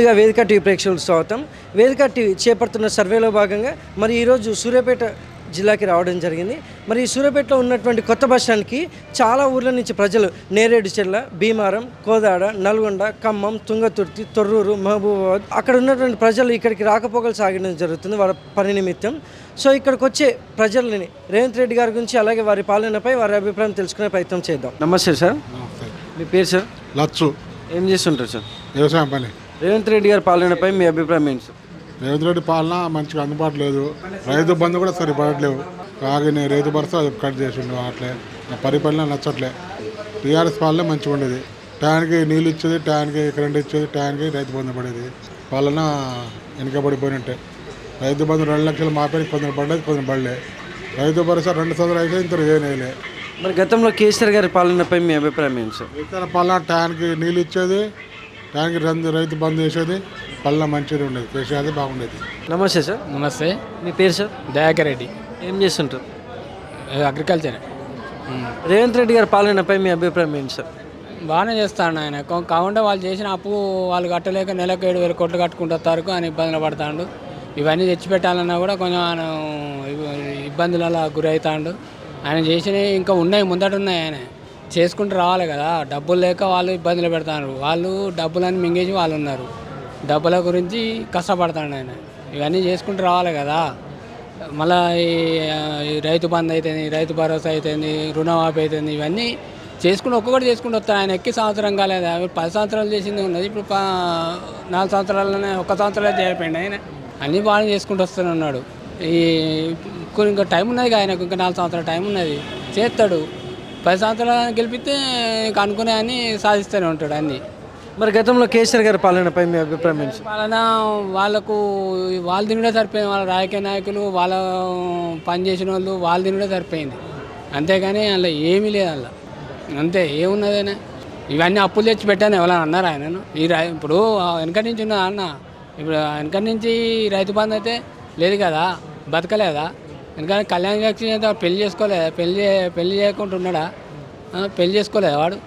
ముందుగా వేదిక టీవీ ప్రేక్షకులకు స్వాగతం. వేదిక టీవీ చేపడుతున్న సర్వేలో భాగంగా మరి ఈరోజు సూర్యాపేట జిల్లాకి రావడం జరిగింది. మరి ఈ సూర్యాపేటలో ఉన్నటువంటి కొత్త బస్ స్టాండ్కి చాలా ఊర్ల నుంచి ప్రజలు నేరేడుచెర్ల, భీమారం, కోదాడ, నల్గొండ, ఖమ్మం, తుంగతుర్తి, తొర్రూరు, మహబూబాబాద్ అక్కడ ఉన్నటువంటి ప్రజలు ఇక్కడికి రాకపోకలు సాగడం జరుగుతుంది వాళ్ళ పని నిమిత్తం. సో ఇక్కడికి వచ్చే ప్రజలని రేవంత్ రెడ్డి గారి గురించి అలాగే వారి పాలనపై వారి అభిప్రాయం తెలుసుకునే ప్రయత్నం చేద్దాం. నమస్తే సార్. మీ పేరు సార్? లచ్చు. ఏం చేస్తుంటారు సార్? వ్యవసాయం పని. రేవంత్ రెడ్డి గారి పాలనపై మీ అభిప్రాయం ఏంటి సార్? రేవంత్ రెడ్డి పాలన మంచిగా అందుబాటు లేదు. రైతు బంధు కూడా సరిపడట్లేవు. కాగానే రైతు భరోసా కట్ చేసిండు. అట్లే పరిపాలన నచ్చట్లే. టీఆర్ఎస్ పాలన మంచిగా ఉండేది. ట్యాన్కి నీళ్ళు ఇచ్చేది, ట్యాన్కి కరెంట్ ఇచ్చేది, ట్యాన్కి రైతు బంధు పడేది. పాలన వెనుకబడిపోయినట్టే. రైతు బంధు 2 లక్షలు మాపేది, కొందరు పడ్డది, కొందరు పడలే. రైతు భరోసా 2 సంవత్సరాలు అయితే ఇంత ఏనేయలే. మరి గతంలో కేసీఆర్ గారి పాలనపై మీ అభిప్రాయం ఏంటి సార్? ఇతర పాలన ట్యాన్కి నీళ్ళు ఇచ్చేది, ట్యాన్కి రైతు బంధు చేసేది, పళ్ళ మంచిగా ఉండేది. కేసీఆర్ బాగుండేది. నమస్తే సార్. నమస్తే. మీ పేరు సార్? దయాకర్ రెడ్డి. ఏం చేస్తుంటారు? అగ్రికల్చర్. రేవంత్ రెడ్డి గారి పాలనపై మీ అభిప్రాయం ఏంటి సార్? బాగానే చేస్తాడు ఆయన. కాకుండా వాళ్ళు చేసిన అప్పు వాళ్ళు కట్టలేక నెలకు 7,000 కోట్లు కట్టుకుంటూ వస్తారు అని ఇబ్బందులు పడతాడు. ఇవన్నీ తెచ్చిపెట్టాలన్నా కూడా కొంచెం ఆయన ఇబ్బందులలో గురవుతాడు. ఆయన చేసినవి ఇంకా ఉన్నాయి, ముందట ఉన్నాయి. ఆయన చేసుకుంటూ రావాలి కదా. డబ్బులు లేక వాళ్ళు ఇబ్బందులు పెడతారు. వాళ్ళు డబ్బులని మింగేసి వాళ్ళు ఉన్నారు. డబ్బుల గురించి కష్టపడతాడు ఆయన. ఇవన్నీ చేసుకుంటూ రావాలి కదా. మళ్ళీ ఈ రైతు బంధు అవుతుంది, రైతు భరోసా అవుతుంది, రుణమాఫీ అవుతుంది. ఇవన్నీ చేసుకుంటూ ఒక్కొక్కటి చేసుకుంటూ వస్తాడు. ఆయన ఎక్కి సంవత్సరం కాలేదు. 10 సంవత్సరాలు చేసింది ఉన్నది. ఇప్పుడు 4 సంవత్సరాలనే 1 సంవత్సరాలు చేయకపోయింది. ఆయన అన్నీ బాగా చేసుకుంటూ వస్తూనే ఉన్నాడు. ఇంకా టైం ఉన్నది. ఆయనకు ఇంకా 4 సంవత్సరాల టైం ఉన్నది. చేస్తాడు. 10 సంవత్సరాలు గెలిపితే అనుకునే అని సాధిస్తూనే ఉంటాడు అన్నీ. మరి గతంలో కేసీఆర్ గారి పాలనపై మీ అభిప్రాయం ఏంటి? పాలన వాళ్ళకు వాళ్ళు తినడే సరిపోయింది. వాళ్ళ రాజకీయ నాయకులు, వాళ్ళ పనిచేసిన వాళ్ళు వాళ్ళు తినడే సరిపోయింది. అంతేగాని అందులో ఏమీ లేదు. అందులో అంతే ఏమున్నదేనా. ఇవన్నీ అప్పులు తెచ్చి పెట్టాను ఎవరైనా అన్నారు ఆయనను. ఇప్పుడు వెనకటి నుంచి ఉన్నదా అన్న? ఇప్పుడు వెనకటి నుంచి రైతు బంధు అయితే లేదు కదా, బతకలేదా? ఎందుకంటే కళ్యాణ లక్ష్మి అయితే పెళ్లి చేసుకోలేదా? పెళ్లి చేయకుండా ఉన్నాడా? పెళ్లి చేసుకోలేదా వాడు?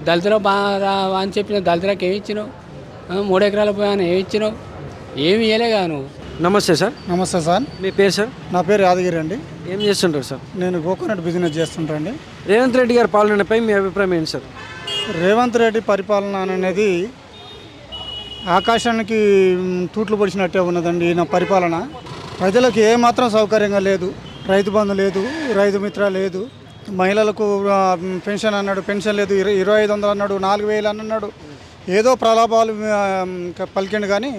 దళితులో బాగా అని చెప్పిన దళితులకు ఏమి ఇచ్చినావు? 3 ఎకరాల పోయాను ఏమి ఇచ్చినావు? ఏమి ఇవ్వలే కదా నువ్వు. నమస్తే సార్. నమస్తే సార్. మీ పేరు సార్? నా పేరు యాదగిరి అండి. ఏం చేస్తుంటారు సార్? నేను కోకోనట్ బిజినెస్ చేస్తుంటా అండి. రేవంత్ రెడ్డి గారి పాలనపై మీ అభిప్రాయం ఏంటి సార్? రేవంత్ రెడ్డి పరిపాలన అనేది ఆకాశానికి తూట్లు పొడిచినట్టే ఉన్నదండి. ఈయన పరిపాలన ప్రజలకు ఏమాత్రం సౌకర్యంగా లేదు. రైతు బంధు లేదు, రైతు మిత్ర లేదు, మహిళలకు పెన్షన్ అన్నాడు, పెన్షన్ లేదు. 2,500 అన్నాడు, 4,000 అన్నాడు. ఏదో ప్రలాభాలు పలికిండు కానీ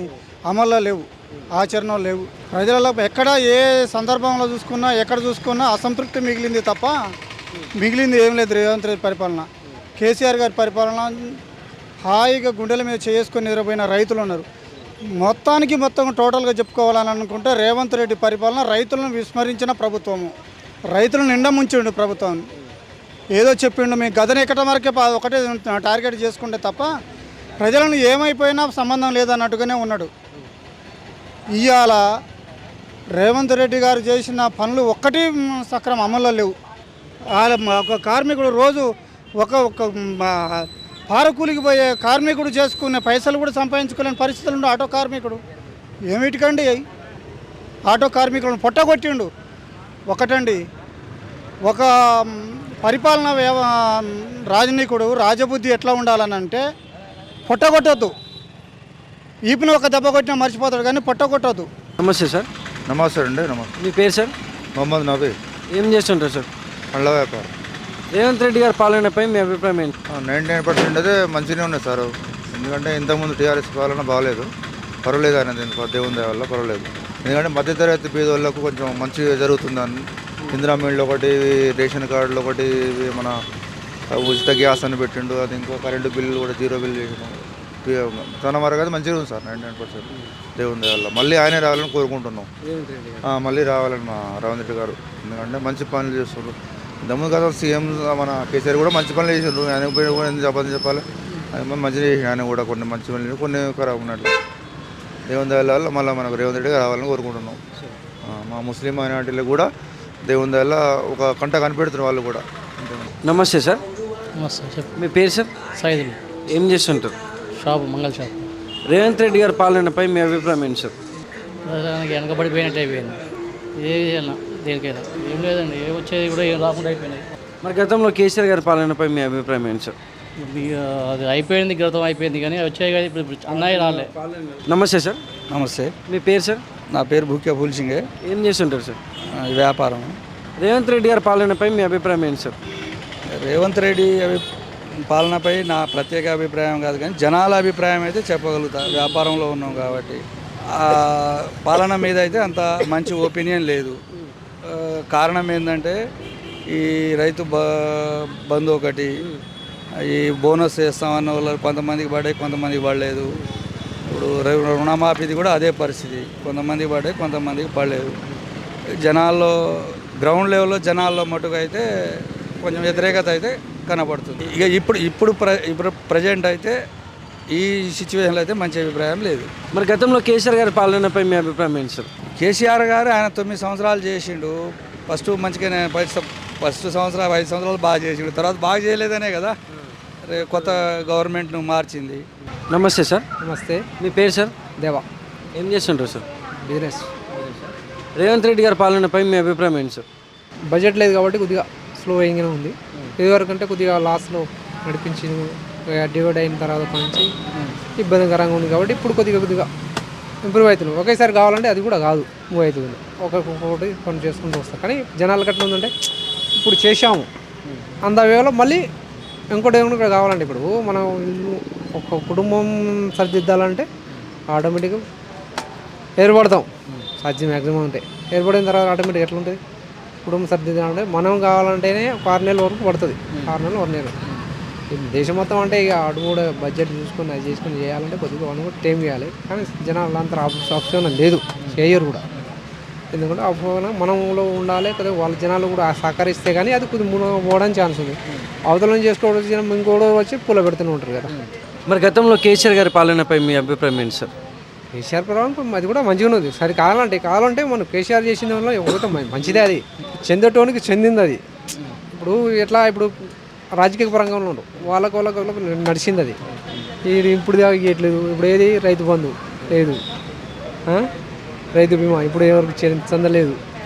అమల్లో లేవు, ఆచరణలో లేవు. ప్రజలలో ఎక్కడ ఏ సందర్భంలో చూసుకున్నా, ఎక్కడ చూసుకున్నా అసంతృప్తి మిగిలింది తప్ప మిగిలింది ఏం లేదు. రేవంత్ రెడ్డి పరిపాలన, కేసీఆర్ గారి పరిపాలన హాయిగా గుండెల మీద చేసుకొని నిద్రపోయిన రైతులు ఉన్నారు. మొత్తం టోటల్గా చెప్పుకోవాలని అనుకుంటే రేవంత్ రెడ్డి పరిపాలన రైతులను విస్మరించిన ప్రభుత్వము. రైతులను నిండా ముంచిండు ప్రభుత్వం. ఏదో చెప్పిండు, మీ గదన ఎక్కడం వరకే ఒకటే టార్గెట్ చేసుకుంటే తప్ప ప్రజలను ఏమైపోయినా సంబంధం లేదన్నట్టుగానే ఉన్నాడు. ఇవాళ రేవంత్ రెడ్డి గారు చేసిన పనులు ఒక్కటి సక్రమం అమల్లో లేవు. ఒక కార్మికుడు రోజు ఒక పారకూలికి పోయే కార్మికుడు చేసుకునే పైసలు కూడా సంపాదించుకోలేని పరిస్థితులు ఉండు. ఆటో కార్మికుడు ఏమిటికండి? ఆటో కార్మికులను పొట్టగొట్టిండు. ఒకటండి, ఒక పరిపాలన రాజనీకుడు రాజబుద్ధి ఎట్లా ఉండాలని అంటే పొట్టగొట్టద్దు. ఈపుని ఒక దెబ్బ కొట్టినా మర్చిపోతాడు కానీ పొట్టగొట్టద్దు. నమస్తే సార్. నమస్తే అండి. నమస్తే. మీ పేరు సార్? మొహమ్మద్ నబీ. ఏం చేస్తుంటారు సార్? పండ్ల వ్యాపారం. రేవంత్ రెడ్డి గారి పాలనపై మీ అభిప్రాయం ఏంటి? 99% అయితే మంచిగానే ఉన్నాయి సార్. ఎందుకంటే ఇంతకుముందు టీఆర్ఎస్ పాలన బాగాలేదు. పర్వాలేదు అనేది దేవుని దయ వల్ల పర్వాలేదు. ఎందుకంటే మధ్యతరగతి పేదవాళ్ళకు కొంచెం మంచిగా జరుగుతుందని ఇందిరా మిల్లు ఒకటి, రేషన్ కార్డులు ఒకటి, మన ఉచిత గ్యాస్ అని పెట్టిండు. అది ఇంకో కరెంటు బిల్లు కూడా 0 బిల్లు చేసినాం. తన వరకు అయితే మంచిగా ఉంది సార్. 99% దేవుని దయ వల్ల. మళ్ళీ ఆయనే రావాలని కోరుకుంటున్నాం. మళ్ళీ రావాలని మా రేవంత్ రెడ్డి గారు. ఎందుకంటే మంచి పనులు చేస్తున్నారు. ఇంతకుముందు కదా సీఎం మన కేసీఆర్ కూడా మంచి పనులు చేసిండ్రు. ఆయన పోయి కూడా ఎందుకు చెప్పాలి. ఆయన మంచిగా చేసి ఆయన కూడా కొన్ని మంచి పనులు, కొన్ని ఖరాబ్ ఉన్నట్లు. దేవుని దయ వల్ల మళ్ళీ మనకు రేవంత్ రెడ్డి రావాలని కోరుకుంటున్నాం. మా ముస్లిం మైనారిటీలకు కూడా దేవుని దయ వల్ల ఒక కంట కనిపెడుతున్నారు వాళ్ళు కూడా. నమస్తే సార్. నమస్తే. చెప్పు. మీ పేరు సార్? సైదులు. ఏం చేస్తుంటారు? షాపు, మంగళ షాపు. రేవంత్ రెడ్డి గారి పాలనపై మీ అభిప్రాయం ఏంటి సార్? ప్రజానికి వెనకబడిపోయినట్టు అయిపోయింది. ఏ విషయాల్లో దేనికైనా ఏం లేదండి, ఏ వచ్చేది కూడా ఏం రాకుండా అయిపోయినాయి. మరి గతంలో కేసీఆర్ గారి పాలనపై మీ అభిప్రాయం ఏంటి సార్? ఇక అది అయిపోయింది, గతం అయిపోయింది, కానీ వచ్చాయి కానీ ఇప్పుడు అన్నయ్య రాలే. నమస్తే సార్, నమస్తే, మీ పేరు సార్? నా పేరు భూక్యా ఫూల్సింగే. ఏం చేస్తుంటారు సార్? వ్యాపారం. రేవంత్ రెడ్డి గారి పాలనపై మీ అభిప్రాయం ఏంటి సార్? రేవంత్ రెడ్డి పాలనపై నా ప్రత్యేక అభిప్రాయం కాదు, కానీ జనాల అభిప్రాయం అయితే చెప్పగలుగుతా. వ్యాపారంలో ఉన్నాం కాబట్టి ఆ పాలన మీద అయితే అంత మంచి ఒపీనియన్ లేదు. కారణం ఏంటంటే ఈ రైతు బంధు ఒకటి, ఈ బోనస్ వేస్తామన్న వాళ్ళు కొంతమందికి పడ్డాయి, కొంతమందికి పడలేదు. ఇప్పుడు రుణమాఫీది కూడా అదే పరిస్థితి, కొంతమందికి పడ్డాయి, కొంతమందికి పడలేదు. జనాల్లో గ్రౌండ్ లెవెల్లో జనాల్లో మటుకు అయితే కొంచెం వ్యతిరేకత అయితే కనబడుతుంది. ఇక ఇప్పుడు ప్రజెంట్ అయితే ఈ సిచ్యువేషన్లో అయితే మంచి అభిప్రాయం లేదు. మరి గతంలో కేసీఆర్ గారి పాలనపై మీ అభిప్రాయం ఏంటి సార్? కేసీఆర్ గారు ఆయన 9 సంవత్సరాలు చేసిండు. ఫస్ట్ మంచిగానే ఫస్ట్ సంవత్సరాలు 5 సంవత్సరాలు బాగా చేసిండు, తర్వాత బాగా చేయలేదనే కదా కొత్త గవర్నమెంట్ను మార్చింది. నమస్తే సార్. నమస్తే. మీ పేరు సార్? దేవా. ఏం చేస్తుంటారు సార్? బిజినెస్. రేవంత్ రెడ్డి గారి పాలనపై మీ అభిప్రాయం ఏంటి సార్? బడ్జెట్ లేదు కాబట్టి కొద్దిగా స్లో అయ్యింగానే ఉంది. ఇదివరకు అంటే కొద్దిగా లాస్లో నడిపించింది, డివైడ్ అయిన తర్వాత నుంచి ఇబ్బందికరంగా ఉంది కాబట్టి ఇప్పుడు కొద్దిగా ఇంప్రూవ్ అవుతుంది. ఒకేసారి కావాలంటే అది కూడా కాదు, మూవ్ అవుతుంది. ఒక్కొక్కటి పని చేసుకుంటూ వస్తాం. కానీ జనాలకు ఎట్లా ఉందంటే ఇప్పుడు చేసాము అంత వేలో మళ్ళీ ఇంకోటి ఏమైనా ఇక్కడ కావాలంటే ఇప్పుడు మనం ఒక కుటుంబం సరిదిద్దాలంటే ఆటోమేటిక్గా ఏర్పడతాం. సాధ్యం మ్యాక్సిమం అంటే ఏర్పడిన తర్వాత ఆటోమేటిక్ ఎట్లా ఉంటుంది కుటుంబం సరిదిద్దాలంటే మనం కావాలంటేనే ఒక 6 నెలల వరకు పడుతుంది. 6 నెలలు 1 నెల. దేశం మొత్తం అంటే ఇక అటు కూడా బడ్జెట్ చూసుకొని అది చేసుకొని చేయాలంటే కొద్దిగా వన్ కూడా టైం చేయాలి. కానీ జనాలు అంతా ఆప్షన్ లేదు, చేయరు కూడా. ఎందుకంటే ఆప్షన్ మనంలో ఉండాలి కదా, వాళ్ళ జనాలు కూడా సహకరిస్తే కానీ అది కొద్దిగా పోవడానికి ఛాన్స్ ఉంది. అవతలం చేసుకోవడం ఇంకోటి వచ్చి పూల పెడుతూనే ఉంటారు కదా. మరి గతంలో కేసీఆర్ గారి పాలనపై మీ అభిప్రాయం ఏంటి సార్? కేసీఆర్ ప్రభావం అది కూడా మంచిగా ఉన్నది. సరే కావాలంటే మనం కేసీఆర్ చేసిన వల్ల ఎవరితో మంచిదే, అది చెందేటోనికి చెందింది. అది ఇప్పుడు ఎట్లా ఇప్పుడు రాజకీయ పరంగా ఉన్నాడు, వాళ్ళకు నడిచింది అది. ఇది ఇప్పుడు ఇవ్వట్లేదు. ఇప్పుడు ఏది రైతు బంధు లేదు, రైతు బీమా ఇప్పుడు ఎవరికి చెందలేదు.